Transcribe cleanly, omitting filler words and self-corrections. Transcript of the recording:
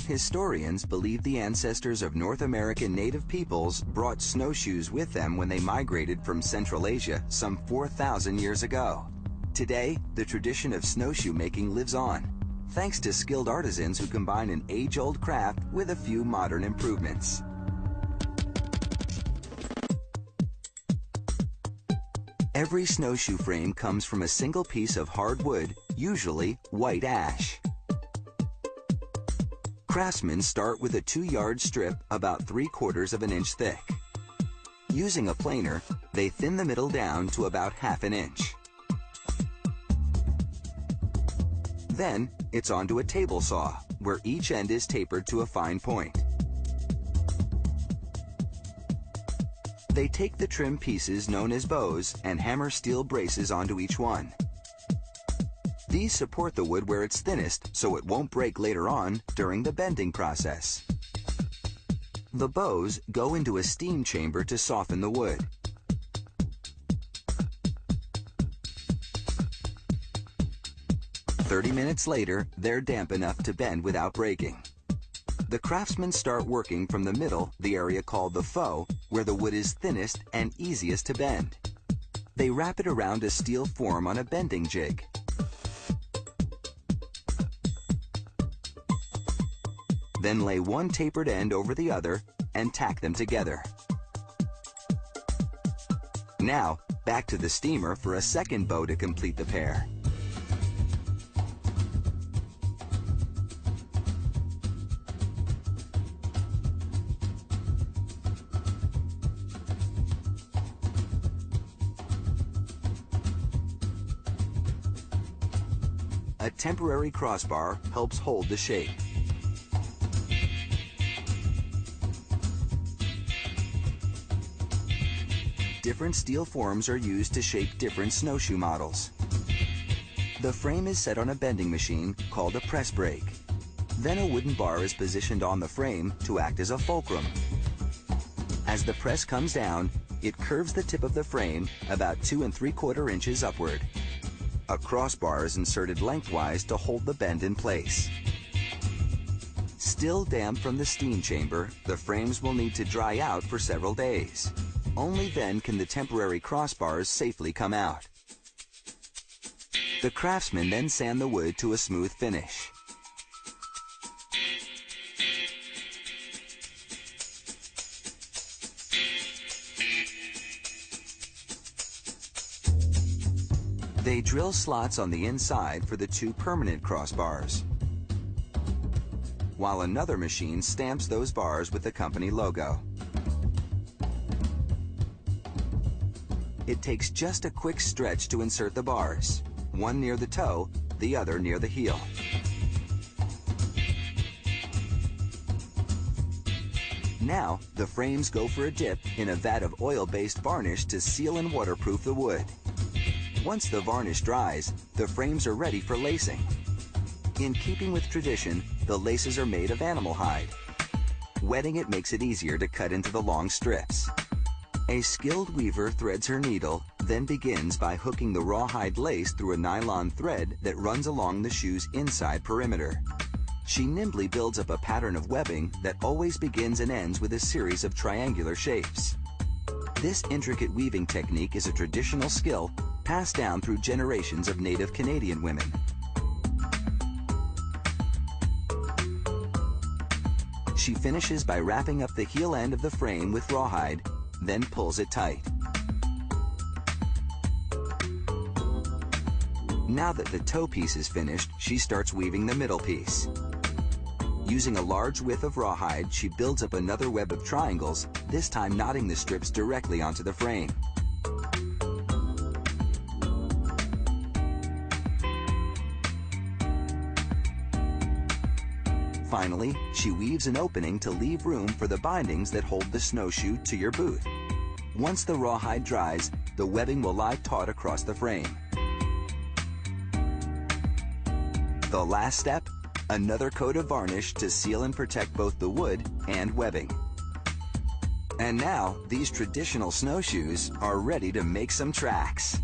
Historians believe the ancestors of North American native peoples brought snowshoes with them when they migrated from Central Asia some 4,000 years ago. Today, the tradition of snowshoe making lives on, thanks to skilled artisans who combine an age-old craft with a few modern improvements. Every snowshoe frame comes from a single piece of hard wood, usually white ash. Craftsmen start with a 2-yard strip about 3/4 of an inch thick. Using a planer, they thin the middle down to about 1/2 inch. Then, it's onto a table saw, where each end is tapered to a fine point. They take the trim pieces known as bows and hammer steel braces onto each one. These support the wood where it's thinnest so it won't break later on during the bending process. The bows go into a steam chamber to soften the wood. "30 minutes later, they're damp enough to bend without breaking. The craftsmen start working from the middle, the area called the foe, where the wood is thinnest and easiest to bend. They wrap it around a steel form on a bending jig. Then lay one tapered end over the other and tack them together. Now, back to the steamer for a second bow to complete the pair. A temporary crossbar helps hold the shape. Different steel forms are used to shape different snowshoe models. The frame is set on a bending machine called a press brake. Then a wooden bar is positioned on the frame to act as a fulcrum. As the press comes down, it curves the tip of the frame about 2 3/4 inches upward. A crossbar is inserted lengthwise to hold the bend in place. Still damp from the steam chamber, the frames will need to dry out for several days. Only then can the temporary crossbars safely come out. The craftsmen then sand the wood to a smooth finish. They drill slots on the inside for the 2 permanent crossbars, while another machine stamps those bars with the company logo. It takes just a quick stretch to insert the bars, one near the toe, the other near the heel. Now, the frames go for a dip in a vat of oil-based varnish to seal and waterproof the wood. Once the varnish dries, the frames are ready for lacing. In keeping with tradition, the laces are made of animal hide. Wetting it makes it easier to cut into the long strips. A skilled weaver threads her needle, then begins by hooking the rawhide lace through a nylon thread that runs along the shoe's inside perimeter. She nimbly builds up a pattern of webbing that always begins and ends with a series of triangular shapes. This intricate weaving technique is a traditional skill passed down through generations of native Canadian women. She finishes by wrapping up the heel end of the frame with rawhide, then pulls it tight. Now that the toe piece is finished, she starts weaving the middle piece. Using a large width of rawhide, she builds up another web of triangles, this time knotting the strips directly onto the frame. Finally, she weaves an opening to leave room for the bindings that hold the snowshoe to your boot. Once the rawhide dries, the webbing will lie taut across the frame. The last step, another coat of varnish to seal and protect both the wood and webbing. And now, these traditional snowshoes are ready to make some tracks.